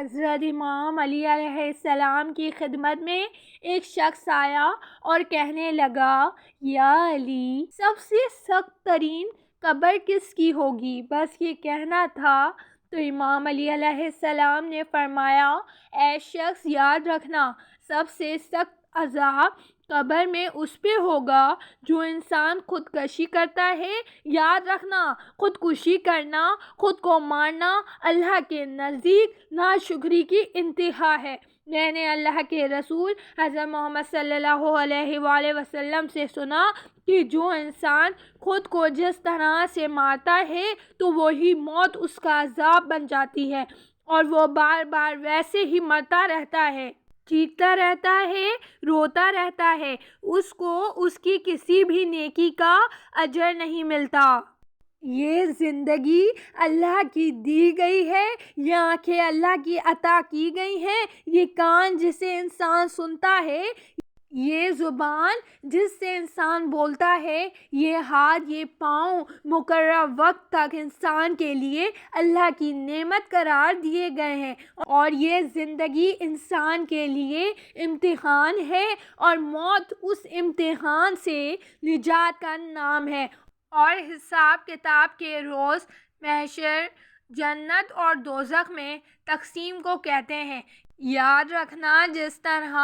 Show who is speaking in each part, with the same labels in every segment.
Speaker 1: حضرت امام علی علیہ السلام کی خدمت میں ایک شخص آیا اور کہنے لگا، یا علی، سب سے سخت ترین قبر کس کی ہوگی؟ بس یہ کہنا تھا تو امام علی علیہ السلام نے فرمایا، اے شخص، یاد رکھنا، سب سے سخت عذاب قبر میں اس پہ ہوگا جو انسان خودکشی کرتا ہے۔ یاد رکھنا، خودکشی کرنا، خود کو مارنا اللہ کے نزدیک ناشکری کی انتہا ہے۔ میں نے اللہ کے رسول حضرت محمد صلی اللہ علیہ وآلہ وسلم سے سنا کہ جو انسان خود کو جس طرح سے مارتا ہے تو وہی موت اس کا عذاب بن جاتی ہے، اور وہ بار بار ویسے ہی مرتا رہتا ہے، چیختا رہتا ہے، روتا رہتا ہے، اس کو اس کی کسی بھی نیکی کا اجر نہیں ملتا۔ یہ زندگی اللہ کی دی گئی ہے، یہ آنکھیں اللہ کی عطا کی گئی ہیں، یہ کان جسے انسان سنتا ہے، یہ زبان جس سے انسان بولتا ہے، یہ ہاتھ، یہ پاؤں مقررہ وقت تک انسان کے لیے اللہ کی نعمت قرار دیے گئے ہیں، اور یہ زندگی انسان کے لیے امتحان ہے، اور موت اس امتحان سے نجات کا نام ہے۔ اور حساب کتاب کے روز محشر جنت اور دوزخ میں تقسیم کو کہتے ہیں۔ یاد رکھنا، جس طرح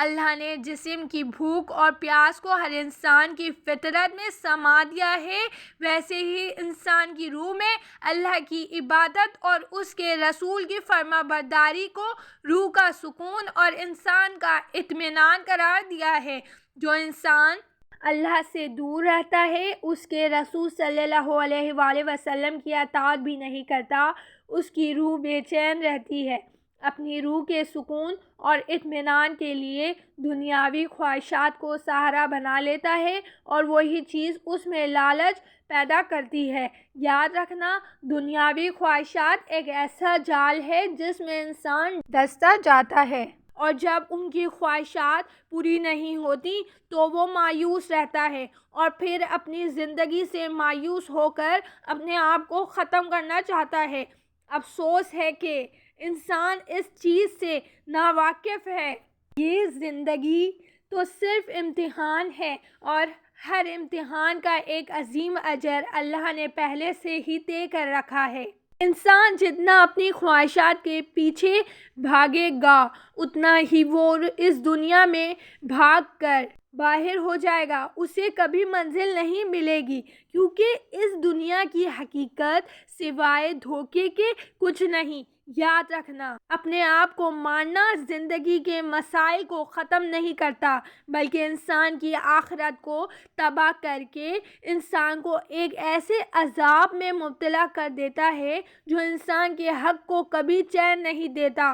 Speaker 1: اللہ نے جسم کی بھوک اور پیاس کو ہر انسان کی فطرت میں سما دیا ہے، ویسے ہی انسان کی روح میں اللہ کی عبادت اور اس کے رسول کی فرما برداری کو روح کا سکون اور انسان کا اطمینان قرار دیا ہے۔ جو انسان اللہ سے دور رہتا ہے، اس کے رسول صلی اللہ علیہ وآلہ وسلم کی اطاعت بھی نہیں کرتا، اس کی روح بے چین رہتی ہے، اپنی روح کے سکون اور اطمینان کے لیے دنیاوی خواہشات کو سہارا بنا لیتا ہے، اور وہی چیز اس میں لالچ پیدا کرتی ہے۔ یاد رکھنا، دنیاوی خواہشات ایک ایسا جال ہے جس میں انسان دھنستا جاتا ہے، اور جب ان کی خواہشات پوری نہیں ہوتی تو وہ مایوس رہتا ہے، اور پھر اپنی زندگی سے مایوس ہو کر اپنے آپ کو ختم کرنا چاہتا ہے۔ افسوس ہے کہ انسان اس چیز سے ناواقف ہے۔ یہ زندگی تو صرف امتحان ہے، اور ہر امتحان کا ایک عظیم اجر اللہ نے پہلے سے ہی طے کر رکھا ہے۔ انسان جتنا اپنی خواہشات کے پیچھے بھاگے گا، اتنا ہی وہ اس دنیا میں بھاگ کر باہر ہو جائے گا، اسے کبھی منزل نہیں ملے گی، کیونکہ اس دنیا کی حقیقت سوائے دھوکے کے کچھ نہیں۔ یاد رکھنا، اپنے آپ کو مارنا زندگی کے مسائل کو ختم نہیں کرتا، بلکہ انسان کی آخرت کو تباہ کر کے انسان کو ایک ایسے عذاب میں مبتلا کر دیتا ہے جو انسان کے حق کو کبھی چین نہیں دیتا۔